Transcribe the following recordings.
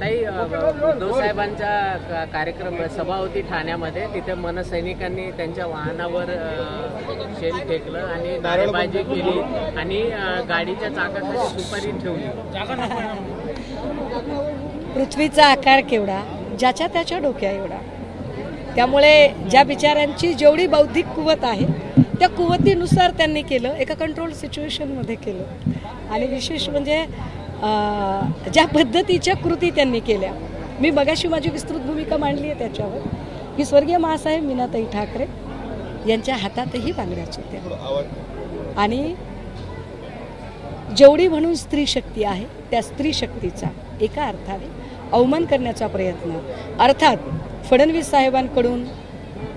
ताई, उद्धव साहेबांचा कार्यक्रम सभा होती ठाण्यामध्ये. तिथे मनसैनिकांनी त्यांच्या वाहनावर शेल फेकलं आणि नारेबाजी केली आणि गाडीच्या चाकाखाली सुपारी ठेवली. पृथ्वीचा आकार केवढा, ज्याच्या त्याच्या डोक्या एवढा. त्यामुळे ज्या बिचाऱ्यांची जेवढी बौद्धिक कुवत आहे त्या कुवतीनुसार त्यांनी केलं, एका कंट्रोल सिच्युएशनमध्ये केलं. आणि विशेष म्हणजे ज्या पद्धतीच्या कृती त्यांनी केल्या, मी मगाशी माझी विस्तृत भूमिका मांडली आहे त्याच्यावर, की स्वर्गीय महासाहेब मीनाताई ठाकरे यांच्या हातातही बांगड्याच होत्या. आणि जेवढी म्हणून स्त्री शक्ती आहे त्या स्त्री शक्तीचा एका अर्थाने अवमान करण्याचा प्रयत्न. अर्थात फडणवीस साहेबांकडून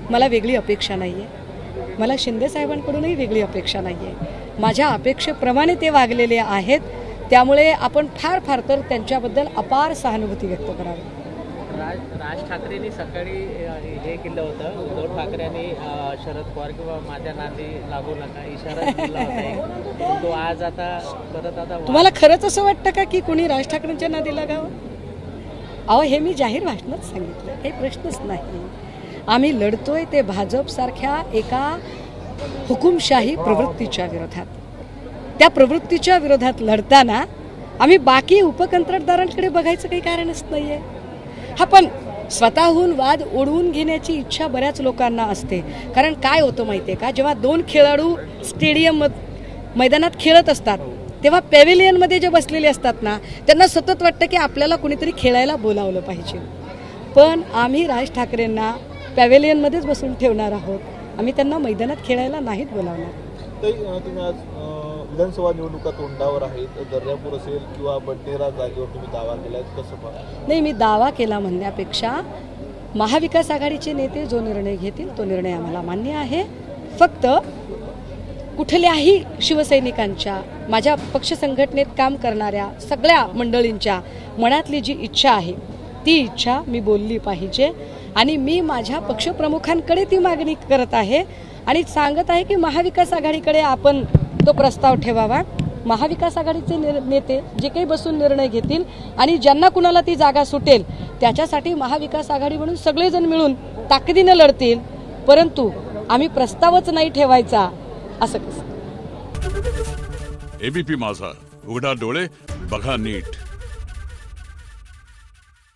मला वेगळी अपेक्षा नाही आहे, मला शिंदे साहेबांकडूनही वेगळी अपेक्षा नाही आहे. माझ्या अपेक्षेप्रमाणे ते वागलेले आहेत. त्यामुळे आपण फार फार तर त्यांच्याबद्दल अपार सहानुभूती व्यक्त करावी. राज ठाकरेंनी सकाळी हे केलं होतं, उद्धव ठाकरेंनी शरद पवार किंवा माझ्या नादी लागू नका इशारा दिला होता. तो आज आता परत तुम्हाला खरंच असं वाटतं का की कोणी राज ठाकरेंच्या नादी लागावं? अहो, हे मी जाहीर भाषणात सांगितलं, काही प्रश्नच नाही. आम्ही लढतोय ते भाजपसारख्या एका हुकुमशाही प्रवृत्तीच्या विरोधात. त्या प्रवृत्तीच्या विरोधात लढताना आम्ही बाकी उपकंत्राटदारांकडे बघायचं काही कारणच नाही आहे. हा, पण स्वतःहून वाद ओढवून घेण्याची इच्छा बऱ्याच लोकांना असते. कारण काय होतं माहिती आहे का, जेव्हा दोन खेळाडू स्टेडियम मैदानात खेळत असतात तेव्हा पॅव्हिलियनमध्ये जे बसलेले असतात ना, त्यांना सतत वाटतं की आपल्याला कुणीतरी खेळायला बोलावलं पाहिजे. पण आम्ही राज ठाकरेंना पॅव्हिलियनमध्येच बसून ठेवणार आहोत, आम्ही त्यांना मैदानात खेळायला नाहीत बोलावणार. तुम्ही आज विधानसभा निवडणुका तोंडावर आहेत, दर्यापूर असेल किंवा बडनेरा जागेवर तुम्ही दावा केलाय, कसं पाहता? नाही, मी दावा केला म्हणण्यापेक्षा महाविकास आघाडीचे नेते जो निर्णय घेतील तो निर्णय आम्हाला मान्य आहे. फक्त कुठल्याही शिवसैनिकांच्या, माझ्या पक्ष संघटनेत काम करणाऱ्या सगळ्या मंडळींच्या मनातली जी इच्छा आहे ती इच्छा मी बोलली पाहिजे. आणि मी माझ्या पक्षप्रमुखांकडे ती मागणी करत आहे आणि सांगत आहे की महाविकास आघाडीकडे आपण तो प्रस्ताव ठेवावा. महाविकास आघाडीचे नेते जे काही बसून निर्णय घेतील आणि ज्यांना कुणाला ती जागा सुटेल त्याच्यासाठी महाविकास आघाडी म्हणून सगळेजण मिळून ताकदीनं लढतील. परंतु आम्ही प्रस्तावच नाही ठेवायचा असं कसं? एबीपी माझा, उघडा डोळे बघा नीट.